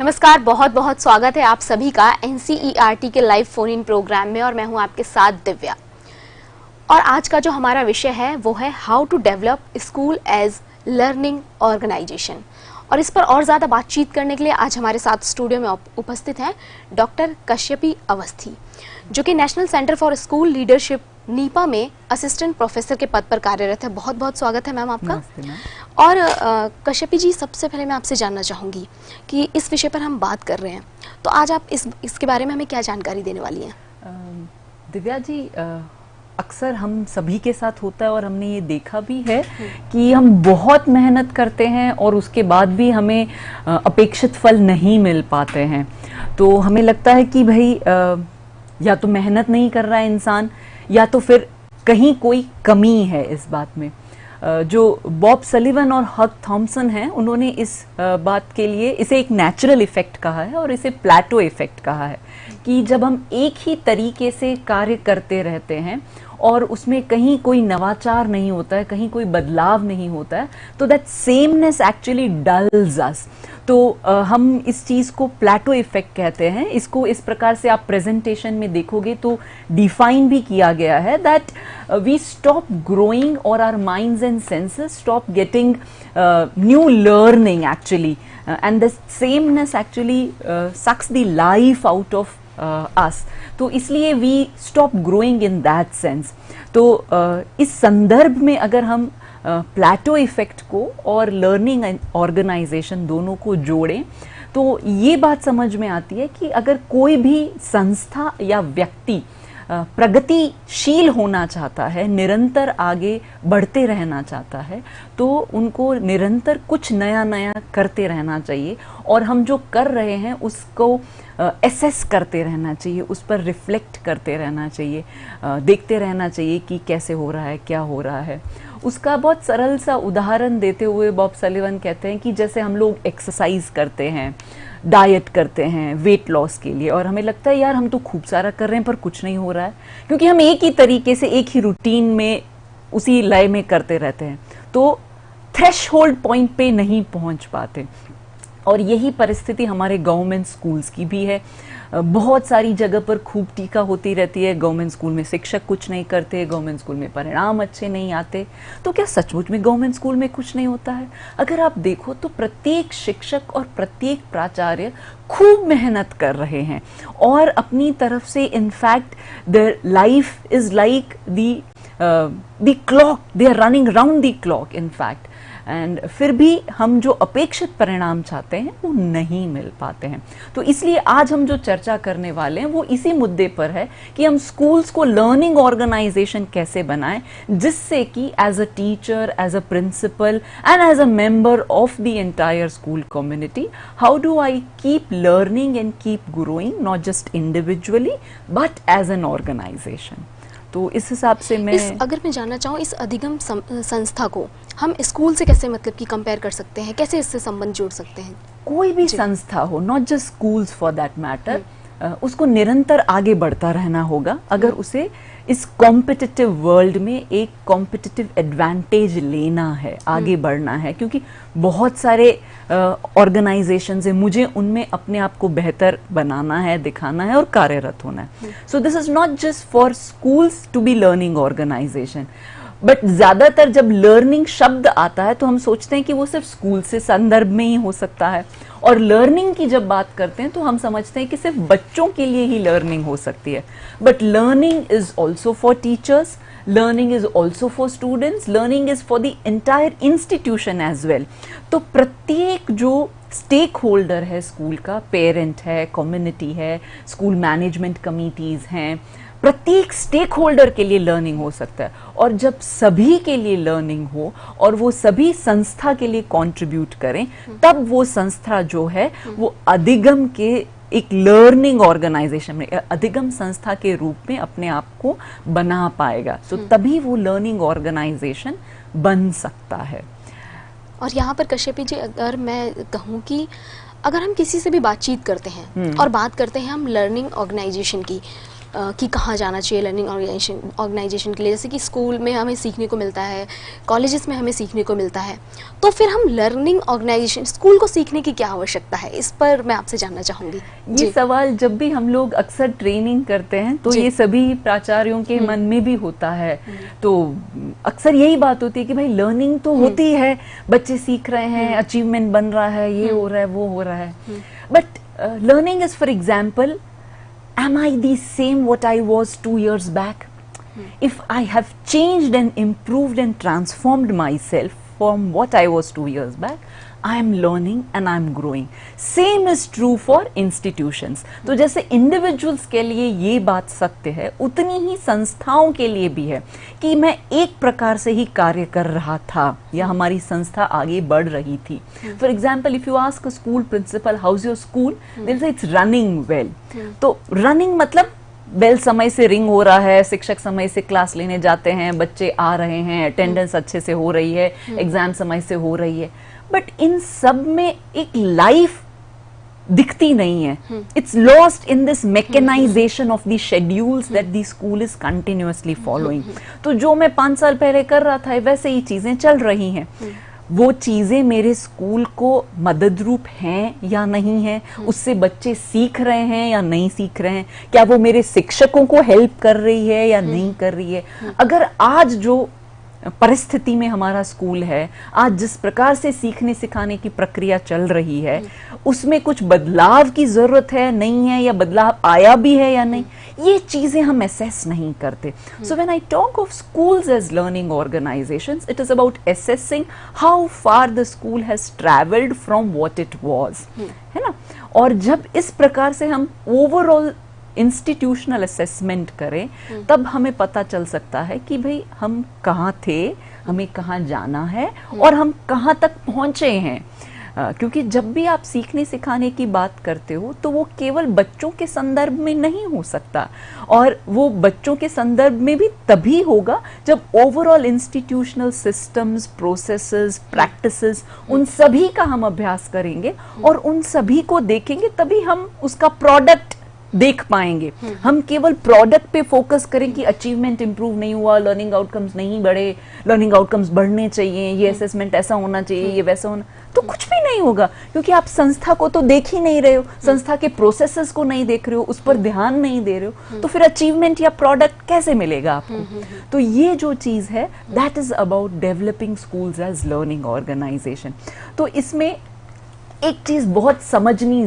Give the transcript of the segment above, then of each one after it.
नमस्कार, बहुत बहुत स्वागत है आप सभी का NCERT के लाइव फोन इन प्रोग्राम में और मैं हूं आपके साथ दिव्या। और आज का जो हमारा विषय है वो है how to develop school as learning organisation. और इस पर और ज़्यादा बातचीत करने के लिए आज हमारे साथ स्टूडियो में उपस्थित हैं डॉक्टर कश्यपी अवस्थी, जो कि national centre for school leadership Nipah में असिस्टेंट प्रोफेसर के पद पर कार्यरत है। बहुत बहुत स्वागत है मैम आपका। और कश्यपी जी, सबसे पहले मैं आपसे जानना चाहूँगी कि इस विषय पर हम बात कर रहे हैं, तो आज आप इसके बारे में हमें क्या जानकारी देने वाली हैं? दिव्या जी, अक्सर हम सभी के साथ होता है और हमने ये देखा भी है कि हम बहुत मेहनत करते हैं और उसके बाद भी हमें अपेक्षित फल नहीं मिल पाते हैं। तो हमें लगता है कि भाई या तो मेहनत नहीं कर रहा है इंसान, या तो फिर कहीं कोई कमी है इस बात में। जो बॉब सलिवन और हग थॉम्सन हैं, उन्होंने इस बात के लिए इसे एक नेचुरल इफेक्ट कहा है और इसे प्लेटो इफेक्ट कहा है कि जब हम एक ही तरीके से कार्य करते रहते हैं और उसमें कहीं कोई नवाचार नहीं होता है, कहीं कोई बदलाव नहीं होता है, तो दैट सेमनेस एक्चुअली डल्स अस। तो हम इस चीज़ को प्लेटो इफेक्ट कहते हैं। इसको इस प्रकार से आप प्रेजेंटेशन में देखोगे तो डिफाइन भी किया गया है दैट वी स्टॉप ग्रोइंग और our minds and senses stop getting new learning actually, and the sameness actually sucks the life out of us। तो इसलिए we stop growing in that sense. तो इस संदर्भ में अगर हम प्लेटो इफेक्ट को और लर्निंग ऑर्गेनाइजेशन दोनों को जोड़ें तो ये बात समझ में आती है कि अगर कोई भी संस्था या व्यक्ति प्रगतिशील होना चाहता है, निरंतर आगे बढ़ते रहना चाहता है, तो उनको निरंतर कुछ नया नया करते रहना चाहिए और हम जो कर रहे हैं उसको एसेस करते रहना चाहिए, उस पर रिफ्लेक्ट करते रहना चाहिए, देखते रहना चाहिए कि कैसे हो रहा है, क्या हो रहा है। उसका बहुत सरल सा उदाहरण देते हुए बॉब सलिवन कहते हैं कि जैसे हम लोग एक्सरसाइज करते हैं, डाइट करते हैं वेट लॉस के लिए, और हमें लगता है यार हम तो खूब सारा कर रहे हैं पर कुछ नहीं हो रहा है, क्योंकि हम एक ही तरीके से एक ही रूटीन में उसी लय में करते रहते हैं, तो थ्रेशहोल्ड पॉइंट पे नहीं पहुंच पाते। और यही परिस्थिति हमारे गवर्नमेंट स्कूल्स की भी है। बहुत सारी जगह पर खूब टीका होती रहती है, गवर्नमेंट स्कूल में शिक्षक कुछ नहीं करते, गवर्नमेंट स्कूल में परिणाम अच्छे नहीं आते। तो क्या सचमुच में गवर्नमेंट स्कूल में कुछ नहीं होता है? अगर आप देखो तो प्रत्येक शिक्षक और प्रत्येक प्राचार्य खूब मेहनत कर रहे हैं और अपनी तरफ से in fact their life is like the clock, they are running round the clock in fact, and फिर भी हम जो अपेक्षित परिणाम चाहते हैं वो नहीं मिल पाते हैं। तो इसलिए आज हम जो चर्चा करने वाले हैं वो इसी मुद्दे पर है कि हम स्कूल्स को लर्निंग ऑर्गेनाइजेशन कैसे बनाएं, जिससे कि as a teacher, as a principal and as a member of the entire school community, how do I keep learning and keep growing, not just individually but as an organisation. तो इस हिसाब से अगर मैं जानना चाहूँ, इस अधिगम संस्था को हम स्कूल से कैसे मतलब कि कंपेयर कर सकते हैं, कैसे इससे संबंध जोड़ सकते हैं? कोई भी संस्था हो, not just schools for that matter, उसको निरंतर आगे बढ़ता रहना होगा अगर उसे इस कॉम्पिटिटिव वर्ल्ड में एक कॉम्पिटिटिव एडवांटेज लेना है, आगे बढ़ना है, क्योंकि बहुत सारे ऑर्गेनाइजेशंस हैं, मुझे उनमें अपने आप को बेहतर बनाना है, दिखाना है और कार्यरत होना है। So this is not just for schools to be learning organisation, but ज्यादातर जब लर्निंग शब्द आता है तो हम सोचते हैं कि वो सिर्फ स्कूल से संदर्भ में ही हो सकता है, और लर्निंग की जब बात करते हैं तो हम समझते हैं कि सिर्फ बच्चों के लिए ही लर्निंग हो सकती है। But learning is also for teachers, learning is also for students, learning is for the entire institution as well. तो प्रत्येक जो स्टेक होल्डर है स्कूल का, पेरेंट है, कम्युनिटी है, स्कूल मैनेजमेंट कमिटीज हैं, प्रत्येक स्टेक होल्डर के लिए लर्निंग हो सकता है। और जब सभी के लिए लर्निंग हो और वो सभी संस्था के लिए कंट्रीब्यूट करें, तब वो संस्था जो है वो अधिगम के एक लर्निंग ऑर्गेनाइजेशन में, अधिगम संस्था के रूप में अपने आप को बना पाएगा। सो तभी वो लर्निंग ऑर्गेनाइजेशन बन सकता है। और यहाँ पर कश्यपी जी, अगर मैं कहूँ कि अगर हम किसी से भी बातचीत करते हैं और बात करते हैं हम लर्निंग ऑर्गेनाइजेशन की, कि कहाँ जाना चाहिए लर्निंग ऑर्गेनाइजेशन के लिए, जैसे कि स्कूल में हमें सीखने को मिलता है, कॉलेजेस में हमें सीखने को मिलता है, तो फिर हम लर्निंग ऑर्गेनाइजेशन स्कूल को सीखने की क्या आवश्यकता है, इस पर मैं आपसे जानना चाहूँगी। ये सवाल जब भी हम लोग अक्सर ट्रेनिंग करते हैं तो ये सभी प्राचार्यों के मन में भी होता है। तो अक्सर यही बात होती है कि भाई लर्निंग तो होती है, बच्चे सीख रहे हैं, अचीवमेंट बन रहा है, ये हो रहा है, वो हो रहा है, but learning is for example, am I the same what I was 2 years back? If I have changed and improved and transformed myself from what I was 2 years back, I am learning and I am growing. Same is true for institutions. तो जैसे individuals के लिए ये बात सत्य है, उतनी ही संस्थाओं के लिए भी है कि मैं एक प्रकार से ही कार्य कर रहा था या हमारी संस्था आगे बढ़ रही थी. For example, if you ask a school principal, how's your school? They'll say it's running well. तो running मतलब बेल समय से रिंग हो रहा है, शिक्षक समय से क्लास लेने जाते हैं, बच्चे आ रहे हैं, अटेंडेंस अच्छे से हो रही है, एग्जाम समय से हो रही है, बट इन सब में एक लाइफ दिखती नहीं है. It's lost in this mechanisation of the schedules that the school is continuously following. तो जो मैं 5 साल पहले कर रहा था वैसे ही चीजें चल रही हैं. वो चीजें मेरे स्कूल को मदद रूप हैं या नहीं है, उससे बच्चे सीख रहे हैं या नहीं सीख रहे हैं, क्या वो मेरे शिक्षकों को हेल्प कर रही है या नहीं कर रही है. अगर आज जो परिस्थिति में हमारा स्कूल है, आज जिस प्रकार से सीखने सिखाने की प्रक्रिया चल रही है, उसमें कुछ बदलाव की जरूरत है, नहीं है, या बदलाव आया भी है या नहीं, ये चीजें हम असेस नहीं करते. So when I talk of schools as learning organisations, it is about assessing how far the school has travelled from what it was, है ना. और जब इस प्रकार से हम ओवरऑल इंस्टीट्यूशनल असेसमेंट करें, तब हमें पता चल सकता है कि भाई हम कहाँ थे, हमें कहाँ जाना है और हम कहाँ तक पहुंचे हैं. क्योंकि जब भी आप सीखने सिखाने की बात करते हो तो वो केवल बच्चों के संदर्भ में नहीं हो सकता, और वो बच्चों के संदर्भ में भी तभी होगा जब overall institutional systems, processes, practices, उन सभी का हम अभ्यास करेंगे और उन सभी को देखेंगे, तभी हम उसका प्रोडक्ट देख पाएंगे. हम केवल प्रोडक्ट पे फोकस करें कि अचीवमेंट इंप्रूव नहीं हुआ, लर्निंग आउटकम्स नहीं बढ़े, लर्निंग आउटकम्स बढ़ने चाहिए, ये असेसमेंट ऐसा होना चाहिए, ये वैसा होना, तो कुछ भी नहीं होगा, क्योंकि आप संस्था को तो देख ही नहीं रहे हो, संस्था के प्रोसेसेस को नहीं देख रहे हो, उस पर ध्यान नहीं दे रहे हो, तो फिर अचीवमेंट या प्रोडक्ट कैसे मिलेगा आपको. तो ये जो चीज है, that is about developing schools as learning organisation. तो इसमें एक चीज बहुत समझनी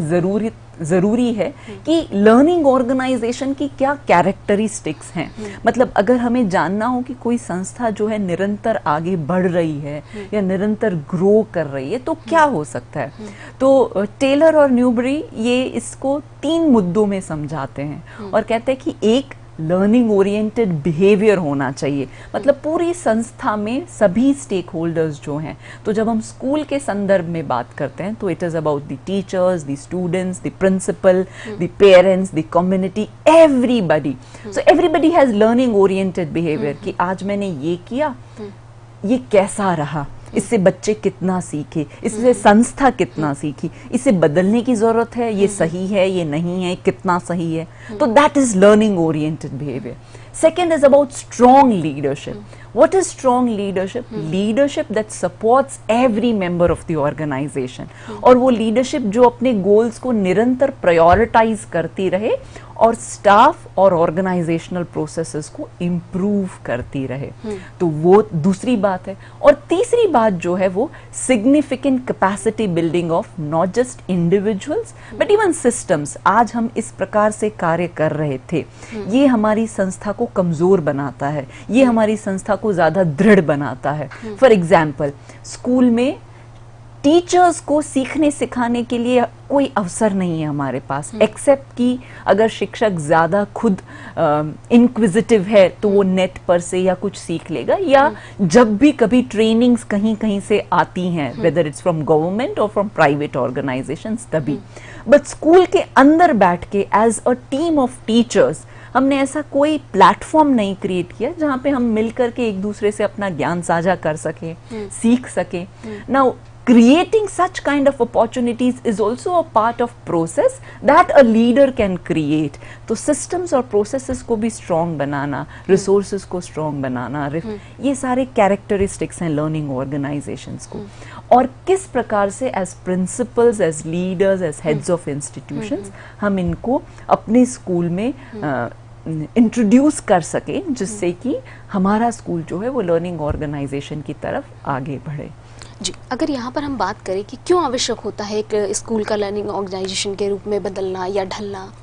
जरूरी है कि लर्निंग ऑर्गेनाइजेशन की क्या कैरेक्टरिस्टिक्स हैं. मतलब अगर हमें जानना हो कि कोई संस्था जो है निरंतर आगे बढ़ रही है या निरंतर ग्रो कर रही है, तो क्या हो सकता है. तो टेलर और न्यूबरी ये इसको 3 मुद्दों में समझाते हैं और कहते हैं कि एक, लर्निंग ओरिएंटेड बिहेवियर होना चाहिए. मतलब पूरी संस्था में सभी स्टेक होल्डर्स जो हैं, तो जब हम स्कूल के संदर्भ में बात करते हैं तो it is about the teachers, the students, the principal, the parents, the community, everybody. So everybody has learning oriented behaviour कि आज मैंने ये किया, ये कैसा रहा, इससे बच्चे कितना सीखे, इससे संस्था कितना सीखी, इसे बदलने की जरूरत है, ये सही है, ये नहीं है, कितना सही है. तो that is learning oriented behaviour. Second is about strong leadership. What is strong leadership? Leadership that supports every member of the organization. और वो leadership जो अपने goals को निरंतर prioritize करती रहे और स्टाफ और ऑर्गेनाइजेशनल प्रोसेसेस को इम्प्रूव करती रहे. तो वो दूसरी बात है. और तीसरी बात जो है वो significant capacity building of not just individuals but even systems. आज हम इस प्रकार से कार्य कर रहे थे, ये हमारी संस्था को कमजोर बनाता है, ये हमारी संस्था को ज्यादा दृढ़ बनाता है. फॉर एग्जाम्पल, स्कूल में टीचर्स को सीखने सिखाने के लिए कोई अवसर नहीं है हमारे पास, एक्सेप्ट कि अगर शिक्षक ज्यादा खुद इंक्विजिटिव है तो वो नेट पर से या कुछ सीख लेगा, या जब भी कभी ट्रेनिंग्स कहीं कहीं से आती हैं, वेदर इट्स फ्रॉम गवर्नमेंट और फ्रॉम प्राइवेट ऑर्गेनाइजेशंस, तभी. बट स्कूल के अंदर बैठ के as a team of teachers हमने ऐसा कोई प्लेटफॉर्म नहीं क्रिएट किया जहां पे हम मिलकर के एक दूसरे से अपना ज्ञान साझा कर सके, सीख सके. Now creating such kind of opportunities is also a part of process that a leader can create. तो systems और processes को भी strong बनाना, resources को strong बनाना, ये सारे characteristics हैं learning organizations को. और किस प्रकार से as principals, as leaders, as heads of institutions हम इनको अपने स्कूल में इंट्रोड्यूस कर सके, जिससे कि हमारा स्कूल जो है वो लर्निंग ऑर्गेनाइजेशन की तरफ आगे बढ़े. जी, अगर यहाँ पर हम बात करें कि क्यों आवश्यक होता है एक स्कूल का लर्निंग ऑर्गेनाइजेशन के रूप में बदलना या ढलना,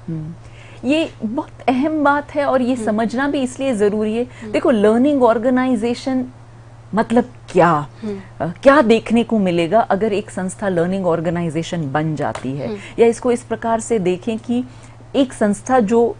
ये बहुत अहम बात है और ये समझना भी इसलिए जरूरी है. देखो, लर्निंग ऑर्गेनाइजेशन मतलब क्या देखने को मिलेगा अगर एक संस्था लर्निंग ऑर्गेनाइजेशन बन जाती है, या इसको इस प्रकार से देखें कि एक संस्था जो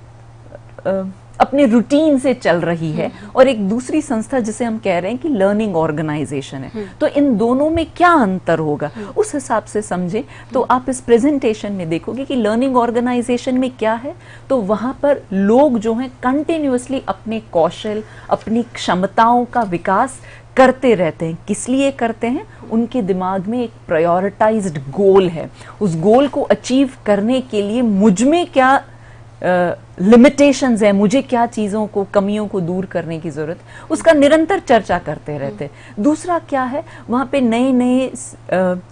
अपने रूटीन से चल रही है और एक दूसरी संस्था जिसे हम कह रहे हैं कि लर्निंग ऑर्गेनाइजेशन है, तो इन दोनों में क्या अंतर होगा, उस हिसाब से समझें. तो आप इस प्रेजेंटेशन में देखोगे कि लर्निंग ऑर्गेनाइजेशन में क्या है, तो वहां पर लोग जो हैं कंटिन्यूअसली अपने कौशल, अपनी क्षमताओं का विकास करते रहते हैं. किस लिए करते हैं? उनके दिमाग में एक प्रायोरिटाइज्ड गोल है. उस गोल को अचीव करने के लिए मुझ में क्या लिमिटेशंस है, मुझे क्या चीजों को, कमियों को दूर करने की जरूरत, उसका निरंतर चर्चा करते रहते हैं. दूसरा क्या है, वहां पे नए नए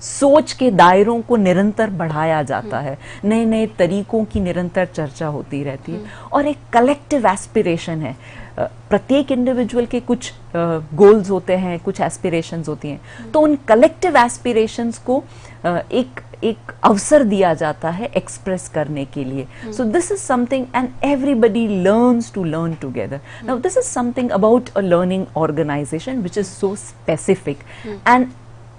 सोच के दायरों को निरंतर बढ़ाया जाता है, नए नए तरीकों की निरंतर चर्चा होती रहती है. और एक कलेक्टिव एस्पिरेशन है. प्रत्येक इंडिविजुअल के कुछ गोल्स होते हैं, कुछ एस्पिरेशंस होती हैं, तो उन कलेक्टिव एस्पिरेशंस को एक अवसर दिया जाता है एक्सप्रेस करने के लिए. So this is something and everybody learns to learn together. Now this is something about a learning organisation which is so specific. And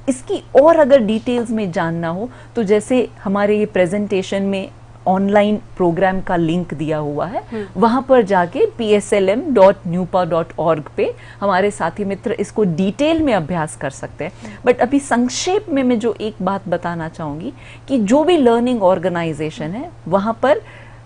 इसकी और अगर डिटेल्स में जानना हो तो जैसे हमारे ये प्रेजेंटेशन में ऑनलाइन प्रोग्राम का लिंक दिया हुआ है, वहां पर जाके pslm.nupa.org पे हमारे साथी मित्र इसको डिटेल में अभ्यास कर सकते हैं. बट अभी संक्षेप में मैं जो एक बात बताना चाहूंगी कि जो भी लर्निंग ऑर्गेनाइजेशन है वहां पर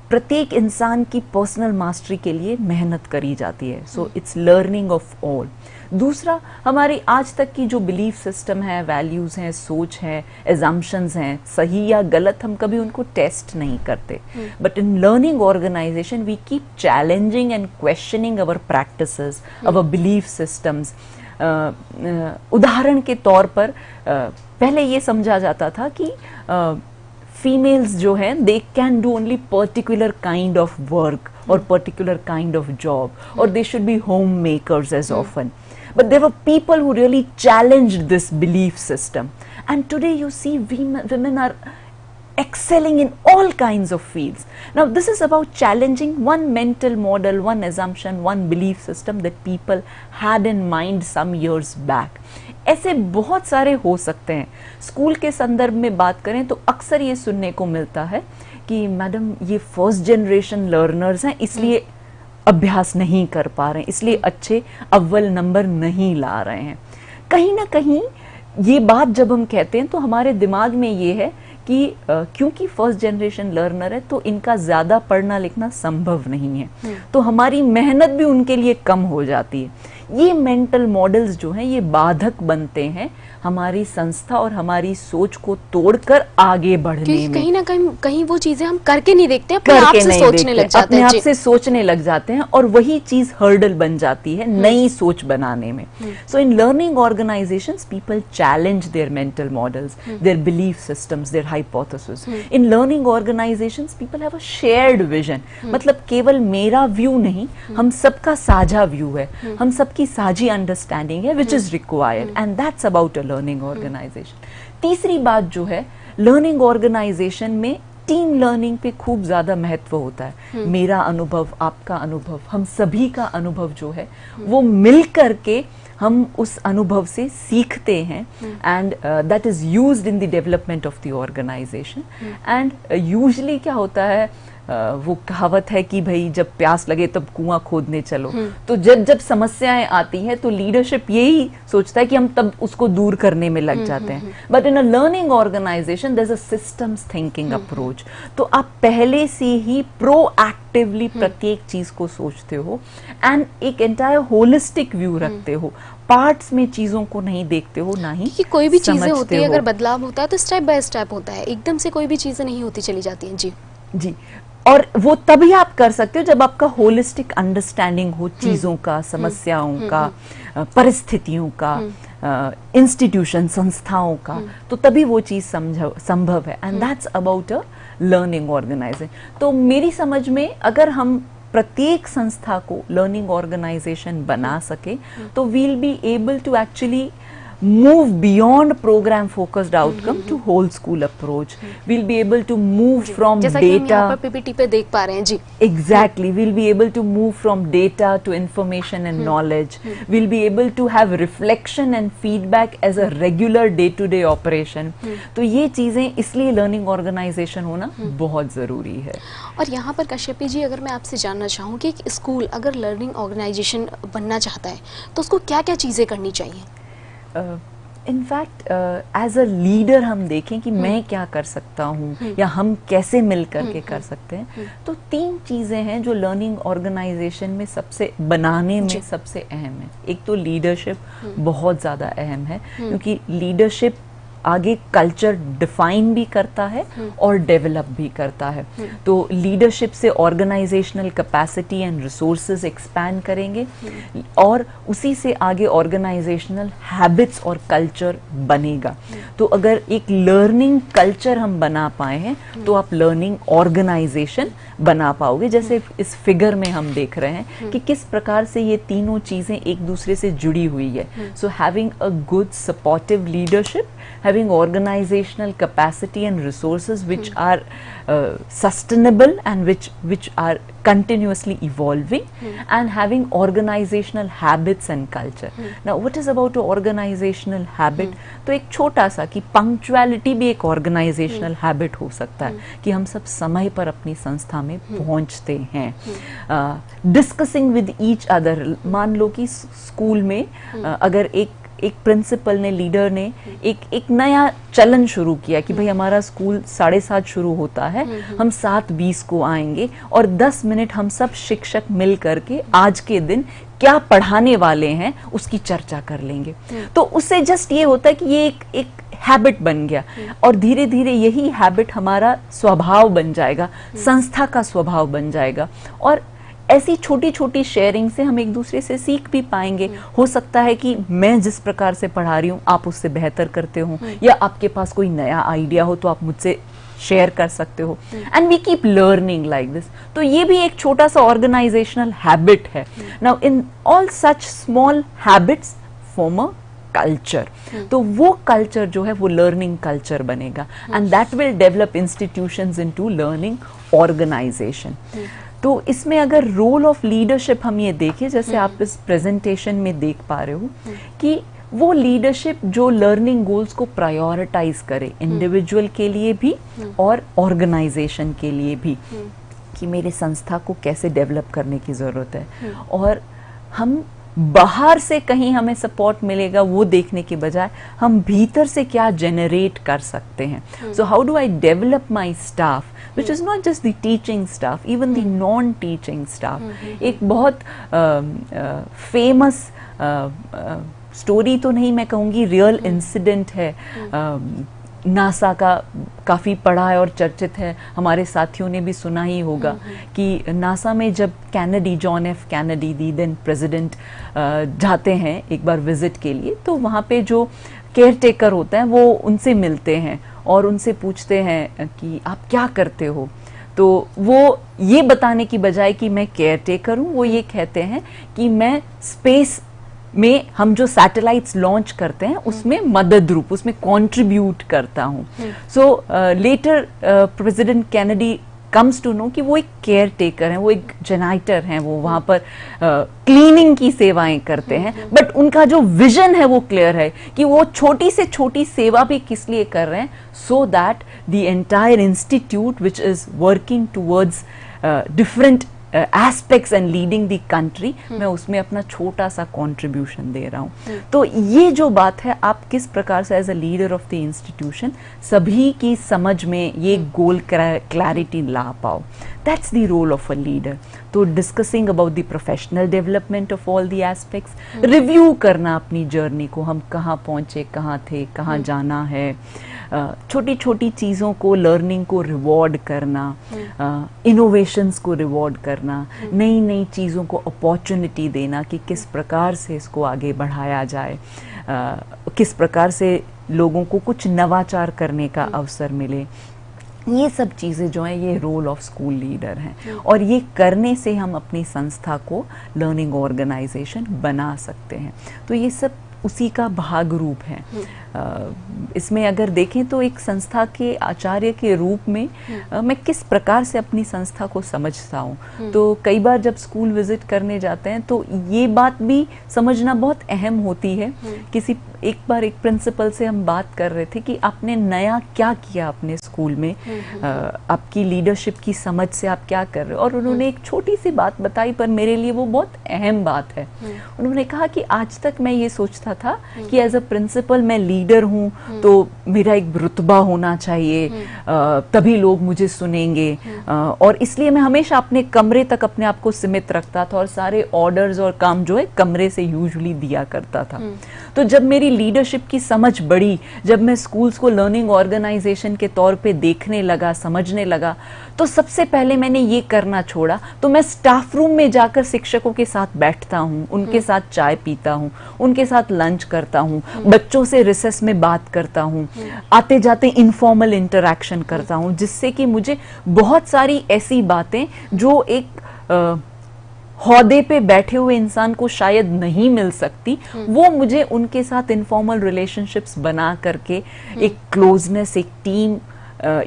प्रत्येक इंसान की पर्सनल मास्टरी के लिए मेहनत करी जाती है. So it's learning of all. दूसरा, हमारी आज तक की जो बिलीफ सिस्टम है, वैल्यूज हैं, सोच है, एजम्पशंस हैं, सही या गलत, हम कभी उनको टेस्ट नहीं करते. But in learning organisation we keep challenging and questioning our practices, our belief systems. उदाहरण के तौर पर पहले ये समझा जाता था कि फीमेल्स जो हैं they can do only particular kind of work और पर्टिकुलर काइंड ऑफ जॉब, और they should be homemakers as often. But there were people who really challenged this belief system. And today you see women are excelling in all kinds of fields. Now this is about challenging one mental model, one assumption, one belief system that people had in mind some years back. ऐसे बहुत सारे हो सकते हैं. School के संदर्भ में बात करें तो अक्सर ये सुनने को मिलता है कि मैडम ये फर्स्ट जनरेशन लर्नर्स हैं, इसलिए अभ्यास नहीं कर पा रहे हैं, इसलिए अच्छे अव्वल नंबर नहीं ला रहे हैं. कहीं ना कहीं ये बात जब हम कहते हैं तो हमारे दिमाग में ये है कि क्योंकि फर्स्ट जनरेशन लर्नर है तो इनका ज्यादा पढ़ना लिखना संभव नहीं है, तो हमारी मेहनत भी उनके लिए कम हो जाती है. ये मेंटल मॉडल्स जो हैं ये बाधक बनते हैं हमारी संस्था और हमारी सोच को तोड़कर आगे बढ़ने में. कहीं ना कहीं वो चीजें हम करके नहीं देखते, अपने आप से सोचने लग जाते हैं, अपने आप से सोचने लग जाते हैं, और वही चीज हर्डल बन जाती है नई सोच बनाने में. So in learning organisations people challenge their mental models, their belief systems, their hypothesis. In learning organisations people have a shared vision. मतलब केवल मेरा व्यू नहीं, हम सबका साझा व्यू है, हम सबकी साझी अंडरस्टैंडिंग है which is required, and that's about a learning organisation. तीसरी बात जो है, लर्निंग ऑर्गेनाइजेशन में टीम लर्निंग पे खूब ज्यादा महत्व होता है. मेरा अनुभव, आपका अनुभव, हम सभी का अनुभव जो है वो मिल करके हम उस अनुभव से सीखते हैं, and that is used in the development of the organisation. And usually क्या होता है, वो कहावत है कि भाई जब प्यास लगे तब कुआं खोदने चलो। तो जब जब समस्याएं आती हैं तो लीडरशिप यही सोचता है कि हम तब उसको दूर करने में लग जाते हैं। But in a learning organisation there is a systems thinking approach. तो आप पहले से ही प्रोएक्टिवली प्रत्येक चीज को सोचते हो एंड एक एंटायर होलिस्टिक व्यू रखते हो, पार्ट्स में चीजों को नहीं देखते हो, ना ही कि कोई भी चीजें समझते होती है, हो। अगर बदलाव होता है तो स्टेप बाय स्टेप होता है, एकदम से कोई भी चीजें नहीं होती चली जाती हैं। जी, और वो तभी आप कर सकते हो जब आपका होलिस्टिक अंडरस्टैंडिंग हो चीजों का, समस्याओं का, परिस्थितियों का, इंस्टीट्यूशन संस्थाओं का, तो तभी वो चीज संभव है। And that's about a learning organisation. तो मेरी समझ में अगर हम प्रत्येक संस्था को लर्निंग ऑर्गेनाइजेशन बना सके तो we'll be able to actually move beyond program focused outcome to whole school approach. We'll be able to move from जैसा कि हम यहाँ data, पर पीपीटी पे देख पा रहे हैं। जी, exactly, we'll be able to move from data to information and knowledge. We'll be able to have reflection and feedback as a regular day-to-day operation. तो ये चीजें इसलिए learning organization होना बहुत जरूरी है। और यहाँ पर कश्यपी जी, अगर मैं आपसे जानना चाहूँ कि एक स्कूल अगर लर्निंग ऑर्गेनाइजेशन बनना चाहता है तो उसको क्या क्या चीजें करनी चाहिए? इनफैक्ट एज अ लीडर हम देखें कि मैं क्या कर सकता हूँ या हम कैसे मिल करके कर सकते हैं, तो 3 चीजें हैं जो लर्निंग ऑर्गेनाइजेशन में सबसे बनाने में सबसे अहम है। एक तो लीडरशिप बहुत ज्यादा अहम है, क्योंकि लीडरशिप आगे कल्चर डिफाइन भी करता है और डेवलप भी करता है। तो लीडरशिप से organisational capacity and resources expand करेंगे और उसी से आगे ऑर्गेनाइजेशनल हैबिट्स और कल्चर बनेगा। तो अगर एक लर्निंग कल्चर हम बना पाए हैं तो आप लर्निंग ऑर्गेनाइजेशन बना पाओगे। जैसे इस फिगर में हम देख रहे हैं कि किस प्रकार से ये तीनों चीजें एक दूसरे से जुड़ी हुई है। So having a good supportive leadership, having organizational capacity and resources which are sustainable and which are continuously evolving, and having organizational habits and culture. Now what is about organizational habit? तो एक छोटा सा कि punctuality भी एक organizational habit हो सकता है कि हम सब समय पर अपनी संस्था में पहुंचते हैं। Discussing with each other, मान लो कि स्कूल में अगर एक प्रिंसिपल ने, लीडर ने एक नया चलन शुरू किया कि भाई हमारा स्कूल 7:30 शुरू होता है, हम 7:20 को आएंगे और 10 मिनट हम सब शिक्षक मिल करके आज के दिन क्या पढ़ाने वाले हैं उसकी चर्चा कर लेंगे। तो उससे जस्ट ये होता है कि ये एक हैबिट बन गया और धीरे धीरे यही हैबिट हमारा स्वभाव बन जाएगा, संस्था का स्वभाव बन जाएगा। और ऐसी छोटी छोटी शेयरिंग से हम एक दूसरे से सीख भी पाएंगे। हो सकता है कि मैं जिस प्रकार से पढ़ा रही हूँ आप उससे बेहतर करते हो, या आपके पास कोई नया आइडिया हो तो आप मुझसे शेयर कर सकते हो, and we keep learning like this. तो ये भी एक छोटा सा ऑर्गेनाइजेशनल हैबिट है। Now in all such small habits form a culture. तो वो कल्चर जो है वो लर्निंग कल्चर बनेगा, and that will develop institutions into learning organisation. तो इसमें अगर रोल ऑफ लीडरशिप हम ये देखें, जैसे आप इस प्रेजेंटेशन में देख पा रहे हो कि वो लीडरशिप जो लर्निंग गोल्स को प्रायोरिटाइज करे, इंडिविजुअल के लिए भी और ऑर्गेनाइजेशन के लिए भी, कि मेरे संस्था को कैसे डेवलप करने की जरूरत है। और हम बाहर से कहीं हमें सपोर्ट मिलेगा वो देखने के बजाय हम भीतर से क्या जनरेट कर सकते हैं। So how do I develop my staff, which is not just the teaching staff, even the non-teaching staff. एक बहुत फेमस स्टोरी तो नहीं मैं कहूँगी, रियल इंसिडेंट है, नासा का काफ़ी पढ़ा है और चर्चित है, हमारे साथियों ने भी सुना ही होगा कि नासा में जब कैनेडी, जॉन एफ कैनेडी दी देन प्रेसिडेंट जाते हैं एक बार विजिट के लिए, तो वहाँ पे जो केयर टेकर होते हैं वो उनसे मिलते हैं और उनसे पूछते हैं कि आप क्या करते हो। तो वो ये बताने की बजाय कि मैं केयर टेकर हूँ, वो ये कहते हैं कि मैं स्पेस में हम जो सैटेलाइट्स लॉन्च करते हैं उसमें मदद रूप, उसमें कंट्रीब्यूट करता हूँ। So later president Kennedy comes to know कि वो एक केयर टेकर हैं, वो एक जेनाइटर हैं, वो वहाँ पर क्लीनिंग की सेवाएं करते हैं, बट उनका जो विजन है वो क्लियर है कि वो छोटी से छोटी सेवा भी किस लिए कर रहे हैं, so that the entire institute which is working towards different aspects and leading the country, मैं उसमें अपना छोटा सा कंट्रीब्यूशन दे रहा हूँ। तो ये जो बात है, आप किस प्रकार से as a leader of the institution सभी की समझ में ये गोल क्लैरिटी ला पाओ, that's the role of a leader. तो discussing about the professional development of all the aspects, review करना अपनी जर्नी को, हम कहाँ पहुँचे, कहाँ थे, कहाँ जाना है, छोटी छोटी चीज़ों को, लर्निंग को रिवॉर्ड करना, इनोवेशंस को रिवॉर्ड करना, नई नई चीज़ों को अपॉर्चुनिटी देना कि किस प्रकार से इसको आगे बढ़ाया जाए, किस प्रकार से लोगों को कुछ नवाचार करने का अवसर मिले। ये सब चीज़ें जो हैं ये रोल ऑफ स्कूल लीडर हैं, और ये करने से हम अपनी संस्था को लर्निंग ऑर्गेनाइजेशन बना सकते हैं। तो ये सब उसी का भाग रूप है। इसमें अगर देखें तो एक संस्था के आचार्य के रूप में मैं किस प्रकार से अपनी संस्था को समझता हूँ, तो कई बार जब स्कूल विजिट करने जाते हैं तो ये बात भी समझना बहुत अहम होती है। एक बार एक प्रिंसिपल से हम बात कर रहे थे कि आपने नया क्या किया अपने स्कूल में, आपकी लीडरशिप की समझ से आप क्या कर रहे हो, और उन्होंने एक छोटी सी बात बताई पर मेरे लिए वो बहुत अहम बात है। उन्होंने कहा कि आज तक मैं ये सोचता था कि एज अ प्रिंसिपल मैं लीडर हूँ तो मेरा एक रुतबा होना चाहिए, तभी लोग मुझे सुनेंगे, और इसलिए मैं हमेशा अपने कमरे तक अपने आप को सीमित रखता था और सारे ऑर्डर्स और काम जो है कमरे से यूजुअली दिया करता था। तो जब मेरी लीडरशिप की समझ बढ़ी, जब मैं स्कूल्स को लर्निंग ऑर्गेनाइजेशन के तौर पे देखने लगा, समझने लगा, तो सबसे पहले मैंने ये करना छोड़ा। तो मैं स्टाफ रूम में जाकर शिक्षकों के साथ बैठता हूँ, उनके साथ चाय पीता हूँ, उनके साथ लंच करता हूँ, बच्चों से रिसेस में बात करता हूँ, आते जाते इनफॉर्मल इंटरैक्शन करता हूँ, जिससे कि मुझे बहुत सारी ऐसी बातें जो एक हौदे पे बैठे हुए इंसान को शायद नहीं मिल सकती, वो मुझे उनके साथ इनफॉर्मल रिलेशनशिप्स बना करके एक क्लोजनेस, एक टीम,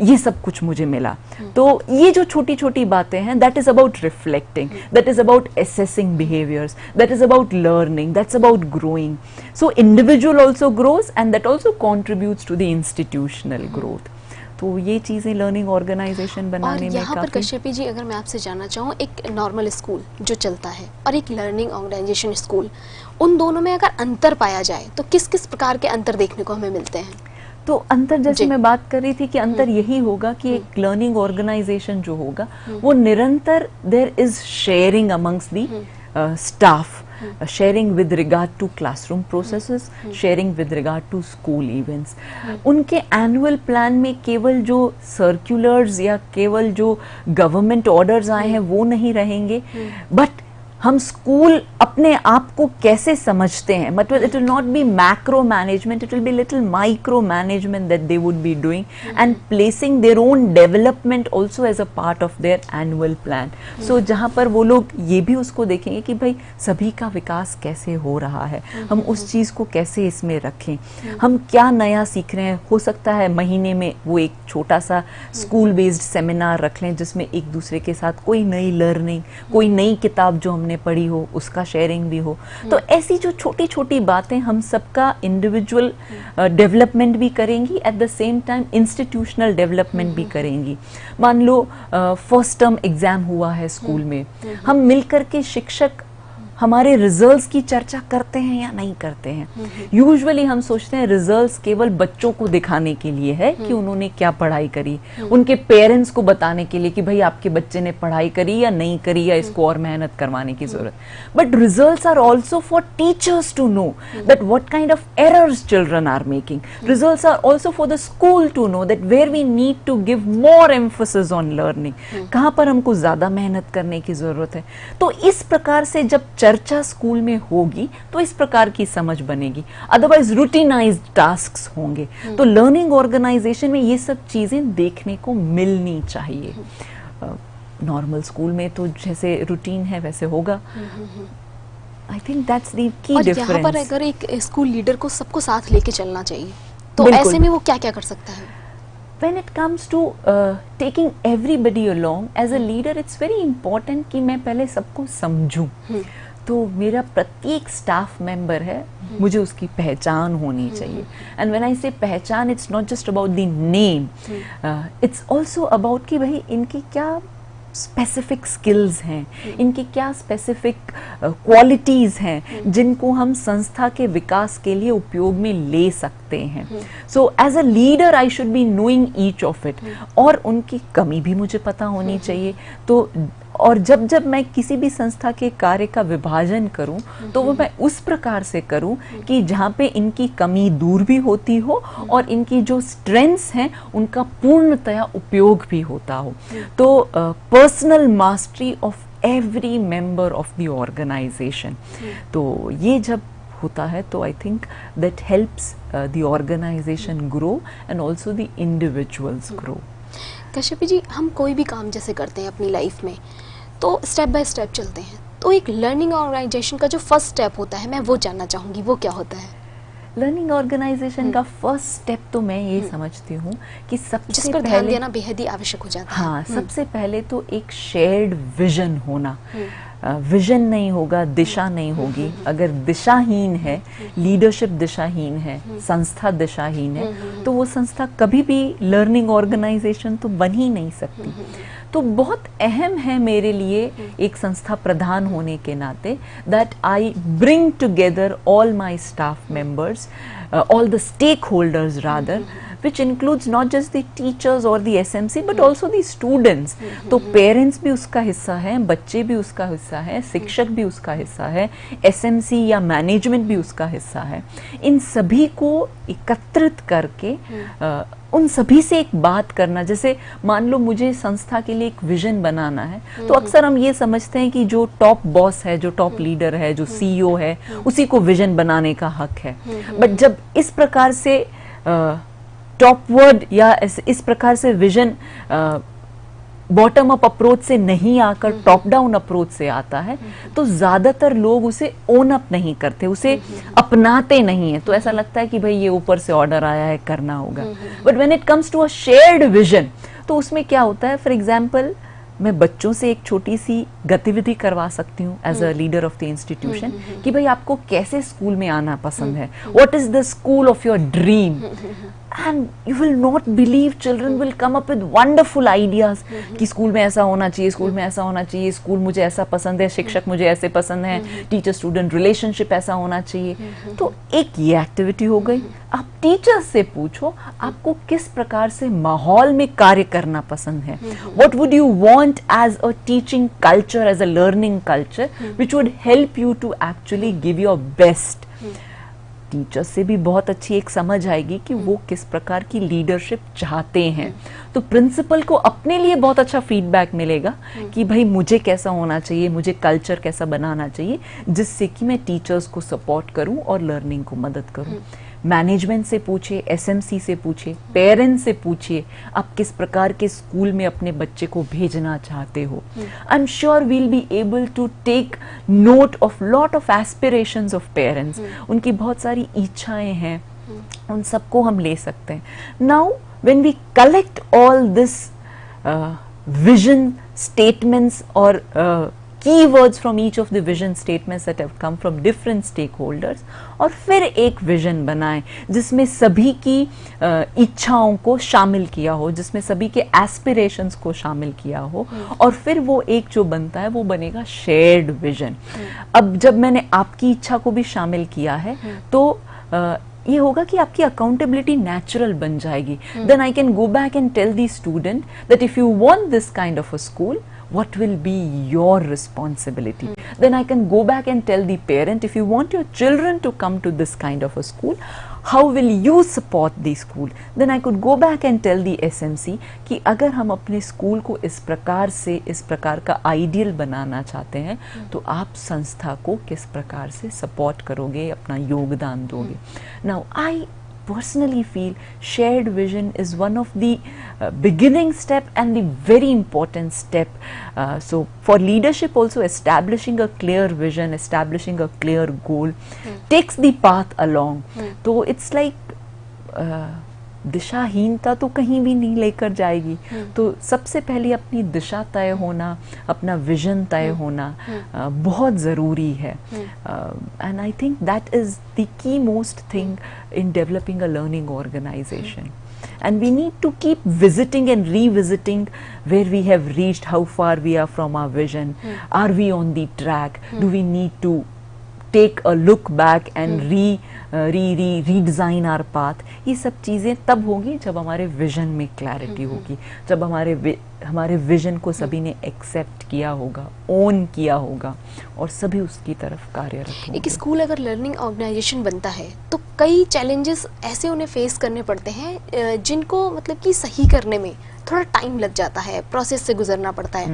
ये सब कुछ मुझे मिला। तो ये जो छोटी छोटी बातें हैं, that is about reflecting, that is about assessing behaviours, that is about learning, that's about growing. So individual also grows and that also contributes to the institutional growth. तो ये चीज़ें लर्निंग ऑर्गेनाइजेशन बनाने में यहाँ पर कश्यपी जी, अगर मैं आपसे जानना चाहूँ, एक नॉर्मल स्कूल जो चलता है और एक लर्निंग ऑर्गेनाइजेशन स्कूल, उन दोनों में अगर अंतर पाया जाए तो किस किस प्रकार के अंतर देखने को हमें मिलते हैं? तो अंतर, जैसे मैं बात कर रही थी कि अंतर यही होगा कि एक लर्निंग ऑर्गेनाइजेशन जो होगा वो निरंतर there is sharing amongst the staff, sharing with regard to classroom processes, sharing with regard to school events. उनके एनुअल प्लान में केवल जो सर्कुलर्स या केवल जो गवर्नमेंट ऑर्डर्स आए हैं वो नहीं रहेंगे, बट हम स्कूल अपने आप को कैसे समझते हैं, मतलब it will not be macro management, it will be little micro management that they would be doing and placing their own development also as a part of their annual plan. So जहाँ पर वो लोग ये भी उसको देखेंगे कि भाई सभी का विकास कैसे हो रहा है, हम उस चीज़ को कैसे इसमें रखें, हम क्या नया सीख रहे हैं। हो सकता है महीने में वो एक छोटा सा स्कूल बेस्ड सेमिनार रख लें जिसमें एक दूसरे के साथ कोई नई लर्निंग, कोई नई किताब जो हमने पढ़ी हो उसका शेयरिंग भी हो। तो ऐसी जो छोटी छोटी बातें हम सबका इंडिविजुअल डेवलपमेंट भी करेंगी, at the same time institutional development भी करेंगी। मान लो फर्स्ट टर्म एग्जाम हुआ है स्कूल में, हम मिलकर के शिक्षक हमारे रिजल्ट्स की चर्चा करते हैं या नहीं करते हैं। यूजुअली हम सोचते हैं रिजल्ट्स केवल बच्चों को दिखाने के लिए है कि उन्होंने क्या पढ़ाई करी, उनके पेरेंट्स को बताने के लिए कि भाई आपके बच्चे ने पढ़ाई करी या नहीं करी या इसको और मेहनत करवाने की जरूरत। But results are also for teachers to know that what kind of errors children are making. Results are also for the school to know that where we need to give more emphasis on learning, कहाँ पर हमको ज्यादा मेहनत करने की जरूरत है। तो इस प्रकार से जब चर्चा स्कूल में होगी तो इस प्रकार की समझ बनेगी, अदरवाइज रूटीनाइज्ड टास्क्स होंगे। तो लर्निंग ऑर्गेनाइजेशन में ये सब चीजें देखने को मिलनी चाहिए। नॉर्मल स्कूल में तो जैसे रूटीन है वैसे होगा। I think that's the key difference. यहाँ पर अगर एक स्कूल लीडर को सबको साथ लेके चलना चाहिए तो ऐसे में वो क्या क्या कर सकता है? when it comes to taking everybody along as a leader, it's very important कि मैं पहले सबको समझूं. तो मेरा प्रत्येक स्टाफ मेंबर है, मुझे उसकी पहचान होनी चाहिए. एंड व्हेन आई से पहचान, it's not just about the name, it's also about कि भाई इनकी क्या स्पेसिफिक स्किल्स हैं, इनकी क्या स्पेसिफिक क्वालिटीज हैं जिनको हम संस्था के विकास के लिए उपयोग में ले सकते हैं. So as a leader I should be knowing each of it, और उनकी कमी भी मुझे पता होनी चाहिए. तो और जब जब मैं किसी भी संस्था के कार्य का विभाजन करूं, तो वो मैं उस प्रकार से करूं कि जहां पे इनकी कमी दूर भी होती हो और इनकी जो स्ट्रेंथ्स हैं उनका पूर्णतया उपयोग भी होता हो. तो personal mastery of every member of the organisation, तो ये जब होता है तो I think that helps the organisation grow and also the individuals grow. Kashyapi ji, हम कोई भी काम जैसे करते हैं अपनी लाइफ में, तो स्टेप बाय स्टेप चलते हैं. तो एक लर्निंग ऑर्गेनाइजेशन का जो फर्स्ट स्टेप होता है, मैं वो जानना चाहूँगी, वो क्या होता है? लर्निंग ऑर्गेनाइजेशन का फर्स्ट स्टेप तो मैं ये समझती हूँ कि सबसे जिस पर ध्यान देना बेहद ही आवश्यक हो जाता है. हाँ, सबसे पहले तो एक शेयर्ड विजन होना. विजन नहीं होगा, दिशा नहीं होगी. अगर दिशाहीन है, लीडरशिप दिशाहीन है, संस्था दिशाहीन है, तो वो संस्था कभी भी लर्निंग ऑर्गेनाइजेशन तो बन ही नहीं सकती. तो बहुत अहम है मेरे लिए एक संस्था प्रधान होने के नाते that I bring together all my staff members, all the stakeholders rather, which includes not just the teachers or the SMC but also the students. तो पेरेंट्स भी उसका हिस्सा है, बच्चे भी उसका हिस्सा है, शिक्षक भी उसका हिस्सा है, SMC या मैनेजमेंट भी उसका हिस्सा है. इन सभी को एकत्रित करके उन सभी से एक बात करना. जैसे मान लो मुझे संस्था के लिए एक विजन बनाना है, तो अक्सर हम ये समझते हैं कि जो टॉप बॉस है, जो टॉप लीडर है, जो CEO है, उसी को विजन बनाने का हक है. बट जब इस प्रकार से टॉप वर्ड या इस प्रकार से विजन बॉटम अप अप्रोच से नहीं आकर टॉप डाउन अप्रोच से आता है, तो ज्यादातर लोग उसे ओन अप नहीं करते, उसे अपनाते नहीं है. तो ऐसा लगता है कि भाई ये ऊपर से ऑर्डर आया है, करना होगा. But when it comes to a shared vision, तो उसमें क्या होता है, फॉर एग्जाम्पल मैं बच्चों से एक छोटी सी गतिविधि करवा सकती हूँ as a leader of the institution कि भाई आपको कैसे स्कूल में आना पसंद है, what is the school of your dream. And you will not believe children will come up with wonderful ideas कि स्कूल में ऐसा होना चाहिए, स्कूल में ऐसा होना चाहिए, स्कूल मुझे ऐसा पसंद है, शिक्षक मुझे ऐसे पसंद है, टीचर स्टूडेंट रिलेशनशिप ऐसा होना चाहिए. तो एक ये एक्टिविटी हो गई. आप टीचर्स से पूछो आपको किस प्रकार से माहौल में कार्य करना पसंद है, what would you want as a teaching culture, as a learning culture which would help you to actually give your best. Teachers से भी बहुत अच्छी एक समझ आएगी कि वो किस प्रकार की लीडरशिप चाहते हैं. तो प्रिंसिपल को अपने लिए बहुत अच्छा फीडबैक मिलेगा कि भाई मुझे कैसा होना चाहिए, मुझे कल्चर कैसा बनाना चाहिए, जिससे कि मैं टीचर्स को सपोर्ट करूं और लर्निंग को मदद करूं. मैनेजमेंट से पूछिए, SMC से पूछिए, पेरेंट्स से पूछिए आप किस प्रकार के स्कूल में अपने बच्चे को भेजना चाहते हो. I am sure we'll be able to take note of lot of aspirations of parents. उनकी बहुत सारी इच्छाएं हैं, उन सबको हम ले सकते हैं. Now when we collect all this vision statements और keywords from each of the vision statements that have come from different stakeholders, और फिर एक विजन बनाएं जिसमें सभी की इच्छाओं को शामिल किया हो, जिसमें सभी के एस्पिरेशंस को शामिल किया हो, और फिर वो एक जो बनता है वो बनेगा शेयर्ड विजन. अब जब मैंने आपकी इच्छा को भी शामिल किया है तो ये होगा कि आपकी अकाउंटेबिलिटी नेचुरल बन जाएगी. Then I can go back and tell the student that if you want this kind of a school, what will be your responsibility. Then I can go back and tell the parent, if you want your children to come to this kind of a school, how will you support the school. Then I could go back and tell the SMC कि अगर हम अपने school को इस प्रकार से, इस प्रकार का आइडियल बनाना चाहते हैं, तो आप संस्था को किस प्रकार से सपोर्ट करोगे, अपना योगदान दोगे. Now I personally feel shared vision is one of the beginning step and the very important step. So for leadership also, establishing a clear vision, establishing a clear goal takes the path along. So it's like दिशाहीनता तो कहीं भी नहीं लेकर जाएगी। तो सबसे पहले अपनी दिशा तय होना, अपना विजन तय होना बहुत ज़रूरी है। And I think that is the key most thing in developing a learning organization. And we need to keep visiting and revisiting where we have reached, how far we are from our vision. Are we on the track? Do we need to take a look back and redesign our path? ये सब चीज़ें तब होगी जब हमारे vision में clarity होगी, जब हमारे विजन को सभी ने एक्सेप्ट किया होगा, ओन किया होगा और सभी उसकी तरफ कार्यरत होंगे। एक स्कूल अगर लर्निंग ऑर्गेनाइजेशन बनता है तो कई चैलेंजेस ऐसे उन्हें फेस करने पड़ते हैं जिनको मतलब कि सही करने में थोड़ा टाइम लग जाता है, प्रोसेस से गुजरना पड़ता है।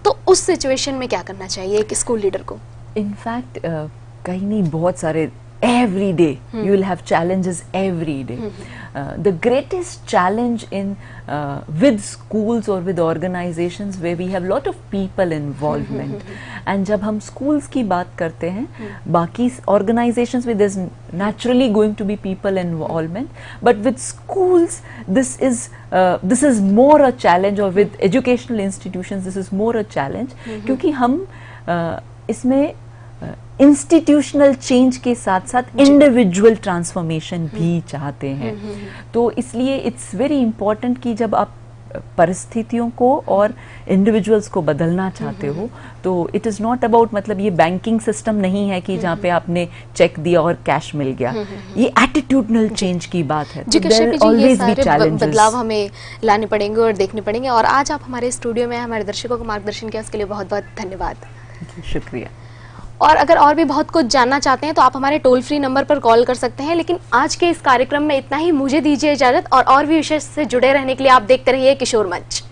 तो उस सिचुएशन में क्या करना चाहिए एक स्कूल लीडर को? इनफैक्ट कहीं नहीं, बहुत सारे every day you will have challenges every day. The greatest challenge in with schools or with organizations where we have lot of people involvement and जब हम schools की बात करते हैं, बाकी organizations with there's naturally going to be people involvement, but with schools this is more a challenge, or with educational institutions this is more a challenge क्योंकि हम इसमें इंस्टीट्यूशनल चेंज के साथ साथ इंडिविजुअल ट्रांसफॉर्मेशन भी चाहते हैं। तो इसलिए इट्स वेरी इम्पॉर्टेंट कि जब आप परिस्थितियों को और इंडिविजुअल्स को बदलना चाहते हो तो इट इज़ नॉट अबाउट, मतलब ये बैंकिंग सिस्टम नहीं है कि जहाँ पे आपने चेक दिया और कैश मिल गया। ये एटीट्यूडनल चेंज की बात है। जी कश्यप जी, ये सारे बदलाव हमें लाने पड़ेंगे और देखने पड़ेंगे। और आज आप हमारे स्टूडियो में हमारे दर्शकों को मार्गदर्शन किया, उसके लिए बहुत बहुत धन्यवाद। शुक्रिया। और अगर और भी बहुत कुछ जानना चाहते हैं तो आप हमारे टोल फ्री नंबर पर कॉल कर सकते हैं। लेकिन आज के इस कार्यक्रम में इतना ही, मुझे दीजिए इजाजत। और भी विषय से जुड़े रहने के लिए आप देखते रहिए किशोर मंच।